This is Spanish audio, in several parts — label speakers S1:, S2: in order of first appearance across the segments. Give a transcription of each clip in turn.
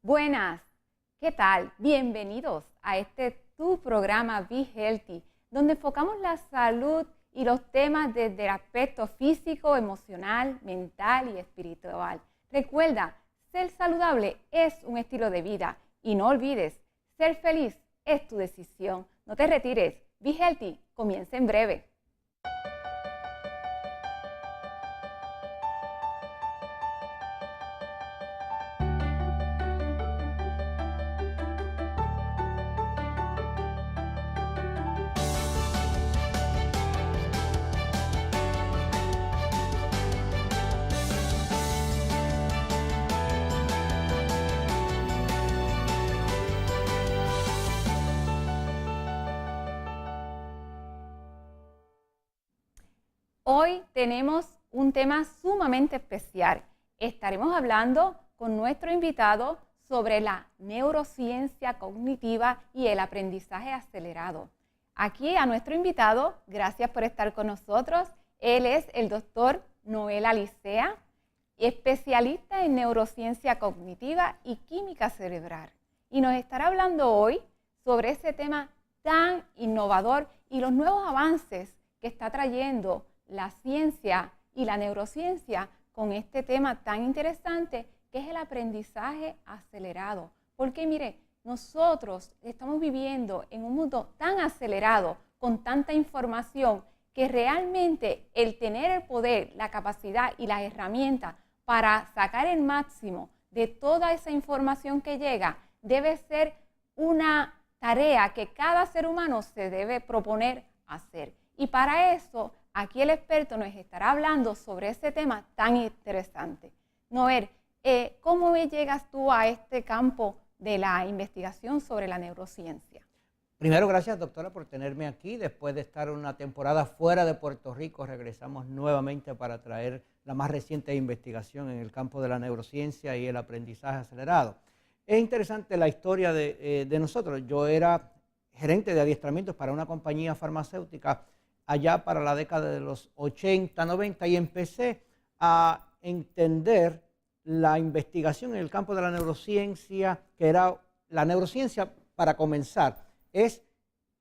S1: Buenas, ¿qué tal? Bienvenidos a tu programa Be Healthy, donde enfocamos la salud y los temas desde el aspecto físico, emocional, mental y espiritual. Recuerda, ser saludable es un estilo de vida y no olvides, ser feliz es tu decisión. No te retires, Be Healthy comienza en breve. Hoy tenemos un tema sumamente especial. Estaremos hablando con nuestro invitado sobre la neurociencia cognitiva y el aprendizaje acelerado. Aquí a nuestro invitado, gracias por estar con nosotros. Él es el doctor Noel Alicea, especialista en neurociencia cognitiva y química cerebral. Y nos estará hablando hoy sobre ese tema tan innovador y los nuevos avances que está trayendo la ciencia y la neurociencia con este tema tan interesante que es el aprendizaje acelerado. Porque mire, nosotros estamos viviendo en un mundo tan acelerado, con tanta información, que realmente el tener el poder, la capacidad y las herramientas para sacar el máximo de toda esa información que llega, debe ser una tarea que cada ser humano se debe proponer hacer. Y para eso, aquí el experto nos estará hablando sobre ese tema tan interesante. Noel, ¿cómo llegas tú a este campo de la investigación sobre la neurociencia?
S2: Primero, gracias, doctora, por tenerme aquí. Después de estar una temporada fuera de Puerto Rico, regresamos nuevamente para traer la más reciente investigación en el campo de la neurociencia y el aprendizaje acelerado. Es interesante la historia de nosotros. Yo era gerente de adiestramientos para una compañía farmacéutica allá para la década de los 80, 90 y empecé a entender la investigación en el campo de la neurociencia, que era la neurociencia, para comenzar, es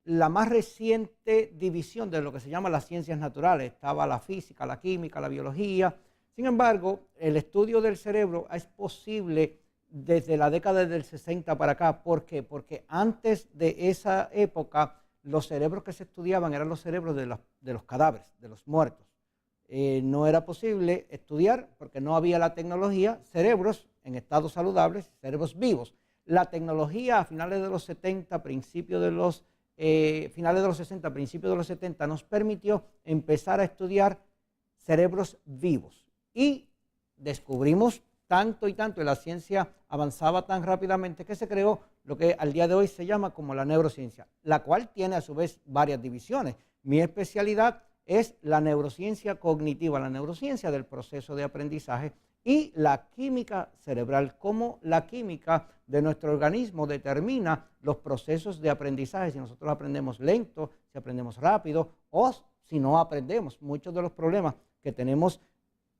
S2: la más reciente división de lo que se llama las ciencias naturales. Estaba la física, la química, la biología. Sin embargo, el estudio del cerebro es posible desde la década del 60 para acá. ¿Por qué? Porque antes de esa época, los cerebros que se estudiaban eran los cerebros de los cadáveres, de los muertos. No era posible estudiar, porque no había la tecnología, cerebros en estado saludables, cerebros vivos. La tecnología a finales de los 70, principios de los, finales de los 60, principios de los 70, nos permitió empezar a estudiar cerebros vivos. Y descubrimos tanto y tanto, y la ciencia avanzaba tan rápidamente que se creó lo que al día de hoy se llama como la neurociencia, la cual tiene a su vez varias divisiones. Mi especialidad es la neurociencia cognitiva, la neurociencia del proceso de aprendizaje y la química cerebral, cómo la química de nuestro organismo determina los procesos de aprendizaje, si nosotros aprendemos lento, si aprendemos rápido o si no aprendemos. Muchos de los problemas que tenemos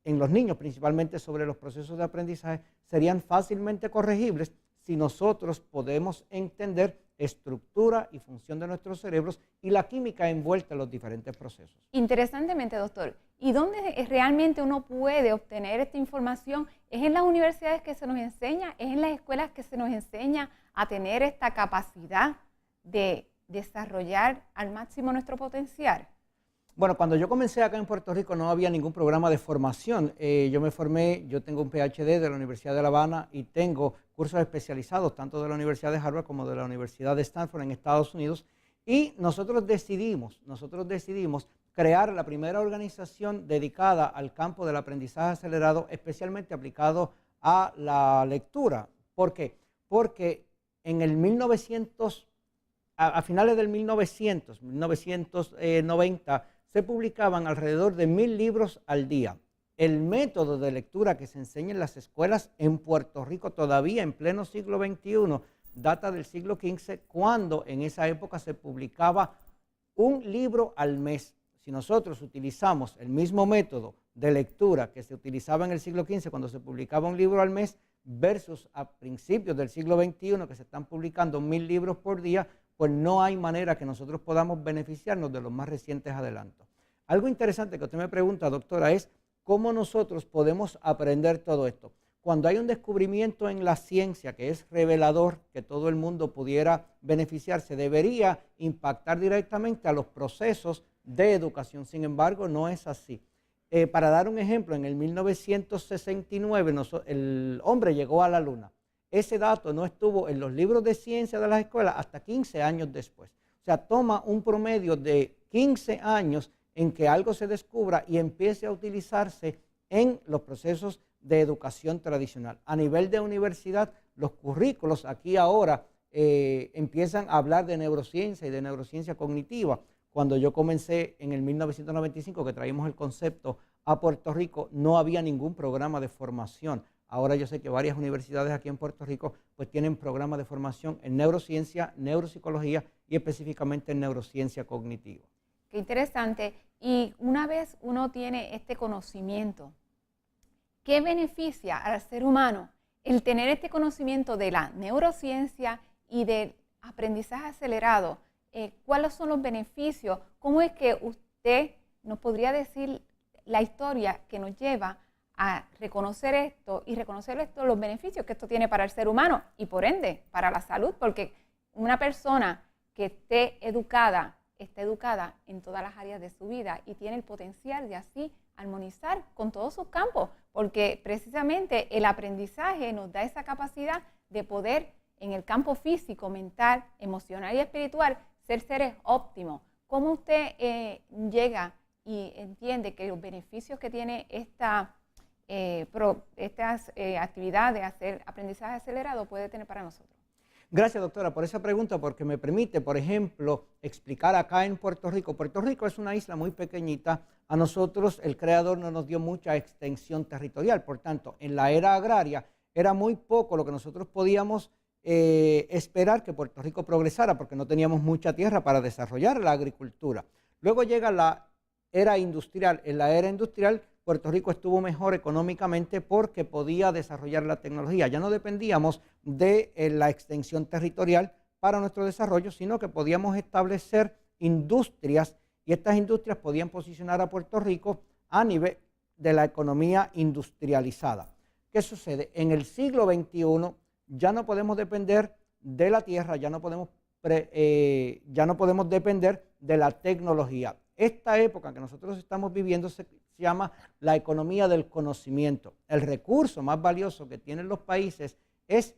S2: en los niños, principalmente sobre los procesos de aprendizaje, serían fácilmente corregibles si nosotros podemos entender estructura y función de nuestros cerebros y la química envuelta en los diferentes procesos.
S1: Interesantemente, doctor, ¿y dónde realmente uno puede obtener esta información? ¿Es en las universidades que se nos enseña? ¿Es en las escuelas que se nos enseña a tener esta capacidad de desarrollar al máximo nuestro potencial?
S2: Bueno, cuando yo comencé acá en Puerto Rico no había ningún programa de formación. Yo me formé, yo tengo un PhD de la Universidad de La Habana y tengo cursos especializados tanto de la Universidad de Harvard como de la Universidad de Stanford en Estados Unidos. Y nosotros decidimos crear la primera organización dedicada al campo del aprendizaje acelerado, especialmente aplicado a la lectura. ¿Por qué? Porque en el 1900, a finales del 1990, se publicaban alrededor de 1000 libros al día. El método de lectura que se enseña en las escuelas en Puerto Rico todavía en pleno siglo XXI data del siglo XV, cuando en esa época se publicaba un libro al mes. Si nosotros utilizamos el mismo método de lectura que se utilizaba en el siglo XV, cuando se publicaba un libro al mes, versus a principios del siglo XXI que se están publicando 1000 libros por día, pues no hay manera que nosotros podamos beneficiarnos de los más recientes adelantos. Algo interesante que usted me pregunta, doctora, es cómo nosotros podemos aprender todo esto. Cuando hay un descubrimiento en la ciencia que es revelador, que todo el mundo pudiera beneficiarse, debería impactar directamente a los procesos de educación. Sin embargo, no es así. Para dar un ejemplo, en el 1969 el hombre llegó a la Luna. Ese dato no estuvo en los libros de ciencia de las escuelas hasta 15 años después. O sea, toma un promedio de 15 años en que algo se descubra y empiece a utilizarse en los procesos de educación tradicional. A nivel de universidad, los currículos aquí ahora empiezan a hablar de neurociencia y de neurociencia cognitiva. Cuando yo comencé en el 1995, que traímos el concepto a Puerto Rico, no había ningún programa de formación. Ahora yo sé que varias universidades aquí en Puerto Rico pues tienen programas de formación en neurociencia, neuropsicología y específicamente en neurociencia cognitiva.
S1: Qué interesante. Y una vez uno tiene este conocimiento, ¿qué beneficia al ser humano el tener este conocimiento de la neurociencia y del aprendizaje acelerado? ¿Cuáles son los beneficios? ¿Cómo es que usted nos podría decir la historia que nos lleva a reconocer esto y reconocer esto, los beneficios que esto tiene para el ser humano y por ende para la salud? Porque una persona que esté educada, está educada en todas las áreas de su vida y tiene el potencial de así armonizar con todos sus campos, porque precisamente el aprendizaje nos da esa capacidad de poder en el campo físico, mental, emocional y espiritual ser seres óptimos. ¿Cómo usted llega y entiende que los beneficios que tiene estas actividades de hacer aprendizaje acelerado puede tener para nosotros?
S2: Gracias, doctora, por esa pregunta, porque me permite, por ejemplo, explicar acá en Puerto Rico. Puerto Rico es una isla muy pequeñita. A nosotros el Creador no nos dio mucha extensión territorial. Por tanto, en la era agraria era muy poco lo que nosotros podíamos esperar que Puerto Rico progresara, porque no teníamos mucha tierra para desarrollar la agricultura. Luego llega la era industrial. En la era industrial, Puerto Rico estuvo mejor económicamente porque podía desarrollar la tecnología. Ya no dependíamos de la extensión territorial para nuestro desarrollo, sino que podíamos establecer industrias y estas industrias podían posicionar a Puerto Rico a nivel de la economía industrializada. ¿Qué sucede? En el siglo XXI ya no podemos depender de la tierra, ya no podemos depender de la tecnología. Esta época que nosotros estamos viviendo se llama la economía del conocimiento. El recurso más valioso que tienen los países es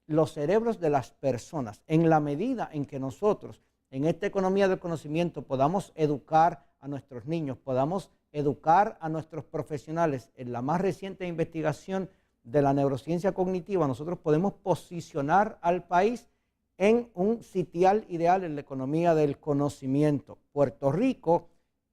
S2: los cerebros de las personas. En la medida en que nosotros en esta economía del conocimiento podamos educar a nuestros niños, podamos educar a nuestros profesionales en la más reciente investigación de la neurociencia cognitiva, nosotros podemos posicionar al país en un sitial ideal en la economía del conocimiento. Puerto Rico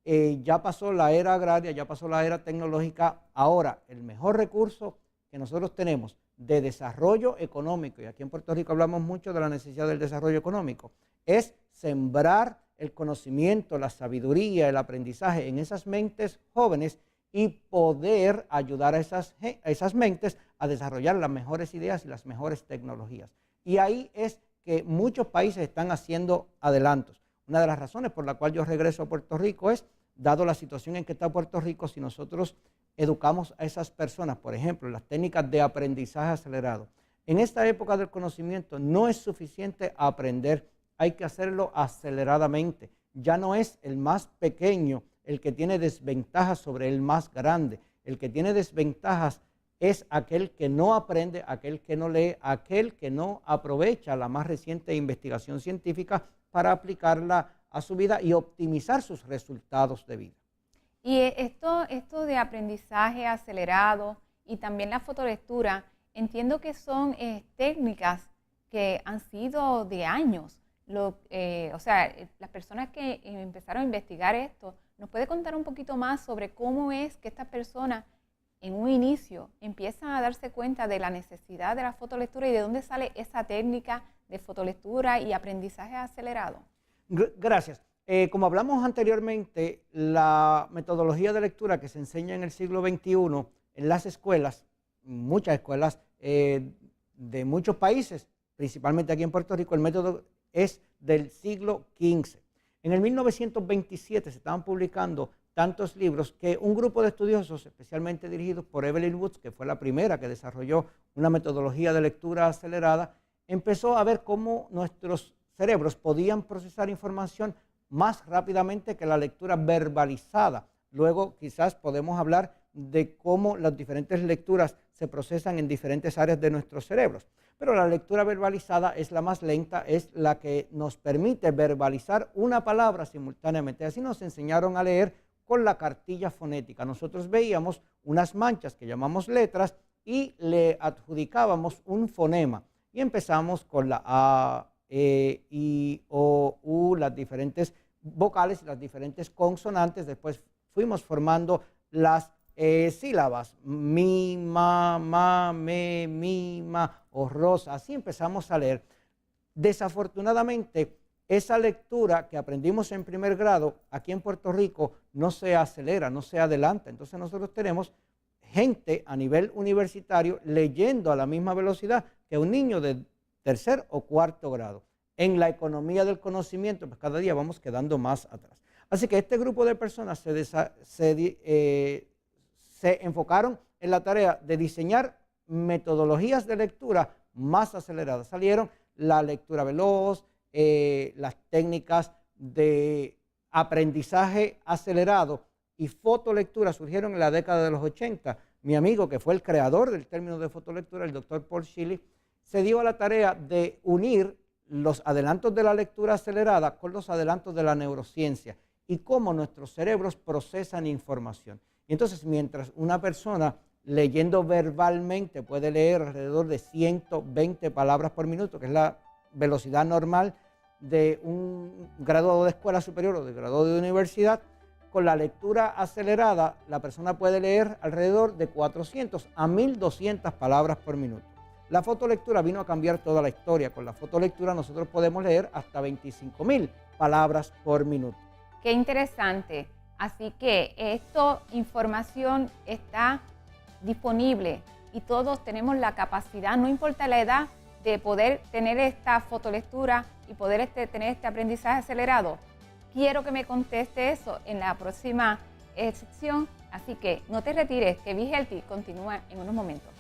S2: ya pasó la era agraria, ya pasó la era tecnológica. Ahora, el mejor recurso que nosotros tenemos de desarrollo económico, y aquí en Puerto Rico hablamos mucho de la necesidad del desarrollo económico, es sembrar el conocimiento, la sabiduría, el aprendizaje en esas mentes jóvenes y poder ayudar a esas mentes a desarrollar las mejores ideas y las mejores tecnologías. Y ahí es que muchos países están haciendo adelantos. Una de las razones por la cual yo regreso a Puerto Rico es, dado la situación en que está Puerto Rico, si nosotros educamos a esas personas, por ejemplo, las técnicas de aprendizaje acelerado. En esta época del conocimiento no es suficiente aprender, hay que hacerlo aceleradamente. Ya no es el más pequeño el que tiene desventajas sobre el más grande. El que tiene desventajas es aquel que no aprende, aquel que no lee, aquel que no aprovecha la más reciente investigación científica para aplicarla a su vida y optimizar sus resultados de vida.
S1: Y esto de aprendizaje acelerado y también la fotolectura, entiendo que son técnicas que han sido de años. O sea, las personas que empezaron a investigar esto, ¿nos puede contar un poquito más sobre cómo es que estas personas en un inicio empiezan a darse cuenta de la necesidad de la fotolectura y de dónde sale esa técnica de fotolectura y aprendizaje acelerado?
S2: Gracias. Como hablamos anteriormente, la metodología de lectura que se enseña en el siglo XXI en las escuelas, muchas escuelas de muchos países, principalmente aquí en Puerto Rico, el método es del siglo XV. En el 1927 se estaban publicando tantos libros que un grupo de estudiosos, especialmente dirigidos por Evelyn Woods, que fue la primera que desarrolló una metodología de lectura acelerada, empezó a ver cómo nuestros cerebros podían procesar información más rápidamente que la lectura verbalizada. Luego quizás podemos hablar de cómo las diferentes lecturas se procesan en diferentes áreas de nuestros cerebros. Pero la lectura verbalizada es la más lenta, es la que nos permite verbalizar una palabra simultáneamente. Así nos enseñaron a leer con la cartilla fonética. Nosotros veíamos unas manchas que llamamos letras y le adjudicábamos un fonema. Y empezamos con la A, E, I, O, U, las diferentes vocales y las diferentes consonantes. Después fuimos formando las sílabas, mi, ma, me, mi, ma o rosa. Así empezamos a leer. Desafortunadamente, esa lectura que aprendimos en primer grado aquí en Puerto Rico no se acelera, no se adelanta. Entonces nosotros tenemos gente a nivel universitario leyendo a la misma velocidad que un niño de tercer o cuarto grado. En la economía del conocimiento, pues cada día vamos quedando más atrás. Así que este grupo de personas se enfocaron en la tarea de diseñar metodologías de lectura más aceleradas. Salieron la lectura veloz, las técnicas de aprendizaje acelerado y fotolectura surgieron en la década de los 80. Mi amigo, que fue el creador del término de fotolectura, el doctor Paul Shilley, se dio a la tarea de unir los adelantos de la lectura acelerada con los adelantos de la neurociencia y cómo nuestros cerebros procesan información. Y entonces, mientras una persona leyendo verbalmente puede leer alrededor de 120 palabras por minuto, que es la velocidad normal de un graduado de escuela superior o de graduado de universidad, con la lectura acelerada la persona puede leer alrededor de 400 a 1200 palabras por minuto. La fotolectura vino a cambiar toda la historia. Con la fotolectura nosotros podemos leer hasta 25,000 palabras por minuto.
S1: Qué interesante. Así que esta información está disponible y todos tenemos la capacidad, no importa la edad, de poder tener esta fotolectura y poder tener este aprendizaje acelerado. Quiero que me conteste eso en la próxima sección, así que no te retires, que Be Healthy continúa en unos momentos.